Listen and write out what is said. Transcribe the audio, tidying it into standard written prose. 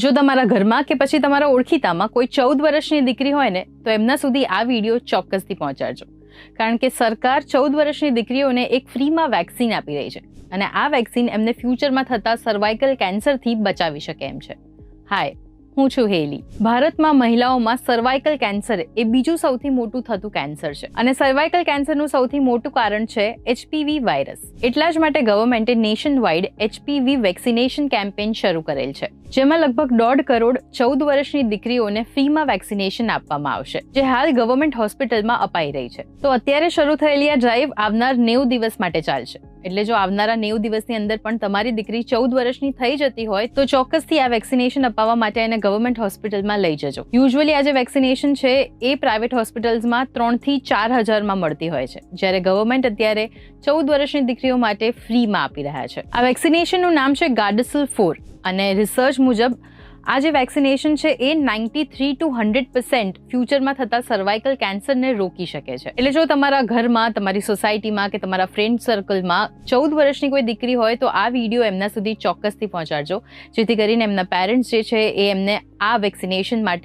જો તમારા ઘરમાં કે પછી તમારા ઓળખીતામાં કોઈ 14 વર્ષની દીકરી હોય ને તો એમના સુધી આ વિડીયો ચોક્કસથી પહોંચાડજો, કારણ કે સરકાર 14 વર્ષની દીકરીઓને એક ફ્રીમાં વેક્સિન આપી રહી છે અને આ વેક્સિન એમને ફ્યુચરમાં થતા સર્વાઇકલ કેન્સરથી બચાવી શકે એમ છે. હાય, હું છું હેલી. ભારતમાં મહિલાઓમાં સર્વાઇકલ કેન્સર એ બીજું સૌથી મોટું થતું કેન્સર છે અને સર્વાઇકલ કેન્સરનું સૌથી મોટું કારણ છે HPV વાયરસ. એટલા જ માટે ગવર્મેન્ટે nationwide HPV vaccination campaign શરૂ કરેલ છે, જેમાં લગભગ 1.5 કરોડ 14 વર્ષની દીકરીઓને ફ્રીમાં વેક્સિનેશન આપવામાં આવશે, જે હાલ ગવર્મેન્ટ હોસ્પિટલમાં અપાઈ રહી છે. તો અત્યારે શરૂ થયેલી આ ડ્રાઈવ આવનાર 90 દિવસ માટે ચાલશે. એટલે જો આવનારા 90 દિવસની અંદર પણ તમારી દીકરી 14 વર્ષની થઈ જતી હોય તો ચોક્કસથી આ વેક્સિનેશન અપાવવા માટે એને ગવર્મેન્ટ હોસ્પિટલમાં લઈ જજો. યુઝ્યુઅલી આ જે વેક્સિનેશન છે એ પ્રાઇવેટ હોસ્પિટલ્સમાં 3 થી 4 હજારમાં મળતી હોય છે, જ્યારે ગવર્મેન્ટ અત્યારે 14 વર્ષની દીકરીઓ માટે ફ્રીમાં આપી રહ્યા છે. આ વેક્સિનેશનનું નામ છે ગાર્ડેસિલ 4 અને રિસર્ચ મુજબ આ જે વેક્સિનેશન છે એ 93 to 100% ફ્યુચરમાં થતા સર્વાઇકલ કેન્સરને રોકી શકે છે. એટલે જો તમારા ઘરમાં, તમારી સોસાયટીમાં કે તમારા ફ્રેન્ડ સર્કલમાં 14 વર્ષની કોઈ દીકરી હોય તો આ વિડીયો એમના સુધી ચોક્કસથી પહોંચાડજો, જેથી કરીને એમના પેરેન્ટ્સ જે છે એ એમને આ વેક્સિનેશન માટે